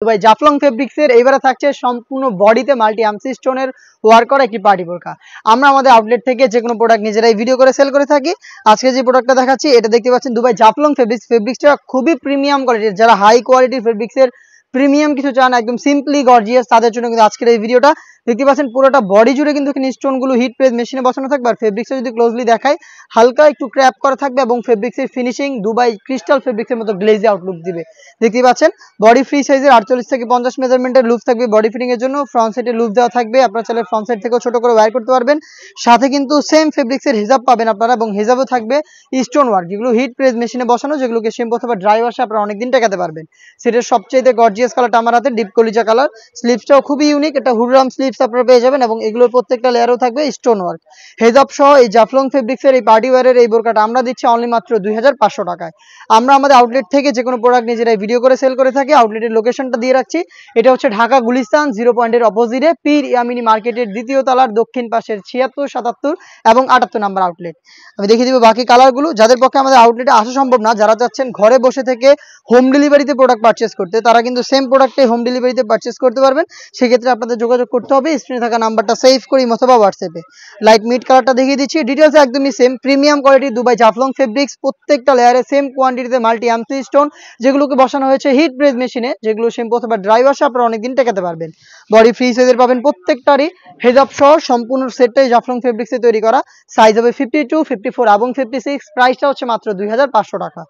Dubai Jaflong ফেব্রিক্সের এইবারে থাকছে সম্পূর্ণ বডিতে মাল্টি এমসি স্টোনের ওয়ার্ক করা একটি পার্টি বোরকা। আমরা আমাদের আউটলেট থেকে যে কোনো প্রোডাক্ট নিজেরাই ভিডিও করে সেল করে থাকি। আজকে যে প্রোডাক্টটা দেখাচ্ছি এটা দেখতে পাচ্ছেন দুবাই জাফলং ফেব্রিক্সটা খুবই প্রিমিয়াম কোয়ালিটির, যারা হাই কোয়ালিটির ফেব্রিক্সের প্রিমিয়াম কিছু চান একদম সিম্পলি গর্জিয়াস তাদের জন্য কিন্তু আজকের এই ভিডিওটা। দেখতে পাচ্ছেন পুরোটা বডি জুড়ে কিন্তু এখানে স্টোনগুলো হিট প্রেস মেশিনে বসানো থাকবে। আর ফেব্রিক্সটা যদি ক্লোজলি দেখায় হালকা একটু ক্র্যাপ করা থাকবে এবং ফেব্রিক্সের ফিনিশিং দুবাই ক্রিস্টাল ফেব্রিক্সের মতো গ্লেজি আউটলুক দিবে। দেখতে পাচ্ছেন বডি ফ্রি সাইজের 48 থেকে 50 মেজারমেন্টের লুপ থাকবে বডি ফিটিং এর জন্য। ফ্রন্ট সাইডে লুপ দেওয়া থাকবে, আপনারা চাইলে ফ্রন্ট সাইড থেকেও ছোট করে ওয়্যার করতে পারবেন। সাথে কিন্তু সেম ফেব্রিক্সের হিজাব পাবেন আপনারা এবং হিজাবও থাকবে স্টোন ওয়ার্ক, যেগুলো হিট প্রেস মেশিনে বসানো, যেগুলোকে শ্যাম্পু অথবা ড্রাই ওয়াশে আপনারা অনেকদিন টেকাতে পারবেন। সেটার সবচেয়ে গর্জিয়াস কালারটা আমার হাতে ডিপ কলিজা কালার। স্লিভসটাও খুবই ইউনিক, এটা হুররাম স্লিভস আপনারা পেয়ে যাবেন এবং এগুলোর প্রত্যেকটা লেয়ারও থাকবে স্টোন ওয়ার্ক। হেজাব সহ এই জাফলং ফেব্রিক্সের এই পার্টি ওয়্যারের এই বোরকাটা আমরা দিচ্ছি অনলি মাত্র 2500 টাকায়। আমরা আমাদের আউটলেট থেকে যে কোনো প্রোডাক্ট নিজেরাই ভিডিও করে সেল করে থাকি। আউটলেটের লোকেশনটা দিয়ে রাখছি, এটা হচ্ছে ঢাকা গুলিস্তান 0 পয়েন্টের অপোজিটে পীর ইয়ামিনী মার্কেটের দ্বিতীয় তলার দক্ষিণ পাশের 76, 77 এবং 78 নাম্বার আউটলেট। আমি দেখিয়ে দিব বাকি কালারগুলো। যাদের পক্ষে আমাদের আউটলেটে আসা সম্ভব না, যারা চাচ্ছেন ঘরে বসে থেকে হোম ডেলিভারিতে প্রোডাক্ট পারচেস করতে, তারা কিন্তু সেম প্রোডাক্টে হোম ডেলিভারিতে পারচেস করতে পারবেন। সেক্ষেত্রে আপনাদের যোগাযোগ করতে হবে স্ক্রিনে থাকা নাম্বারটা সেভ করি অথবা হোয়াটসঅ্যাপে। লাইট মিড কালারটা দেখিয়ে দিচ্ছি, ডিটেলস একদমই same premium quality Dubai Jaflong fabrics, প্রত্যেকটা লেয়ারে সেম কোয়ান্টিটিতে মাল্টি এমসি স্টোন, যেগুলোকে বসানো হয়েছে হিট প্রেস মেশিনে, যেগুলো শ্যাম্পু অথবা ড্রাই ওয়াশে আপনারা অনেকদিন টেকাতে পারবেন। বডি ফ্রি সাইজের পাবেন প্রত্যেকটারই। হেজাব সহ সম্পূর্ণ সেটটাই জাফলং ফেব্রিক্সে তৈরি করা। সাইজ হবে 52, 54 এবং 56। প্রাইসটা হচ্ছে মাত্র 2500 টাকা।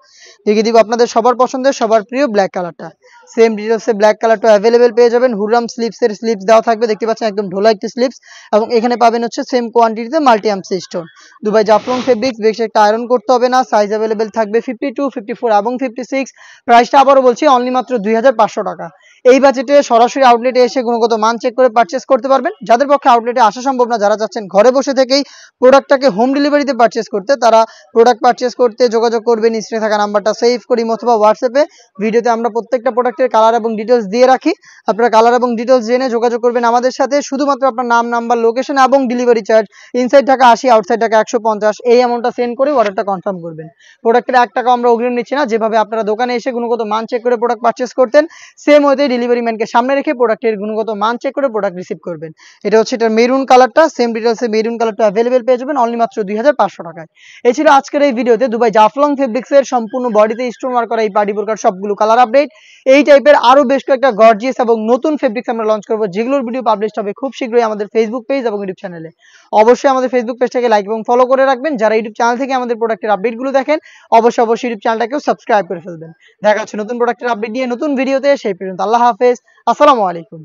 দেখিয়ে দিব আপনাদের সবার পছন্দের সবার প্রিয় ব্ল্যাক কালারটা। সেম ডিটেলসে ব্ল্যাক কালারটা অ্যাভেলেবেল পেয়ে যাবেন। হুররাম স্লিপসের স্লিপস দেওয়া থাকবে, দেখতে পাচ্ছেন একদম ঢোলা একটি স্লিপস এবং এখানে পাবেন হচ্ছে সেম কোয়ান্টিটিতে multi MC stone. Dubai Jaflong fabrics, বেশি একটা আয়রন করতে হবে না। সাইজ অ্যাভেলেবেল থাকবে 52, 54 এবং 56। প্রাইসটা আবারও বলছি অনলি মাত্র 2500 টাকা। এই বাজেটে সরাসরি আউটলেটে এসে গুণগত মান চেক করে পারচেস করতে পারবেন। যাদের পক্ষে আউটলেটে আসা সম্ভব না, যারা চাচ্ছেন ঘরে বসে থেকেই প্রোডাক্টটাকে হোম ডেলিভারিতে পারচেস করতে, তারা প্রোডাক্ট পারচেস করতে যোগাযোগ করবেন স্ক্রিনে থাকা নাম্বারটা সেভ করি অথবা হোয়াটসঅ্যাপে। ভিডিওতে আমরা প্রত্যেকটা প্রোডাক্টের কালার এবং ডিটেলস দিয়ে রাখি, আপনারা কালার এবং ডিটেলস জেনে যোগাযোগ করবেন আমাদের সাথে। শুধুমাত্র আপনার নাম, নাম্বার, লোকেশন এবং delivery charge, inside Dhaka 80, outside Dhaka 150, এই অ্যামাউন্টটা সেন্ড করে অর্ডারটা কনফার্ম করবেন। প্রোডাক্টের 1 টাকা আমরা অগ্রিম নিচ্ছি না। যেভাবে আপনারা দোকানে এসে গুণগত মান চেক করে প্রোডাক্ট পারচেস করতেন, সেম ওয়েতে ডেলিভারি ম্যানকে সামনে রেখে প্রোডাক্টের গুণগত মান চেক করে প্রোডাক্ট রিসিভ করবেন। এটা হচ্ছে এটার মেরুন কালারটা, সেম ডিটেলসে মেরুন কালারটা অ্যাভেলেবেল পেয়ে যাবেন অনলি মাত্র 2500 টাকায়। এই ছিল আজকের এই ভিডিওতে দুবাই জাফলং ফেব্রিক্সের সম্পূর্ণ বডিতে স্টোন ওয়ার্ক করা এই পার্টি বোরকার সবগুলো কালার আপডেট। এই টাইপের আরো বেশ কয়েকটা গর্জিয়াস এবং নতুন ফেব্রিক্স আমরা লঞ্চ করব, যেগুলোর ভিডিও পাবলিশ হবে খুব শীঘ্রই আমাদের ফেসবুক পেজ এবং ইউটিউব চ্যানেলে। অবশ্যই আমাদের ফেসবুক পেজটাকে লাইক এবং ফলো করে রাখবেন। যারা ইউটিউব চ্যানেল থেকে আমাদের প্রোডাক্টের আপডেটগুলো দেখেন, অবশ্যই ইউটিউব চ্যানেলটাকেও সাবস্ক্রাইব করে ফেলবেন। দেখা হচ্ছে নতুন প্রোডাক্টের আপডেট নিয়ে নতুন ভিডিওতে। সেই পর্যন্ত আল্লাহ হাফেজ, আসসালামু আলাইকুম।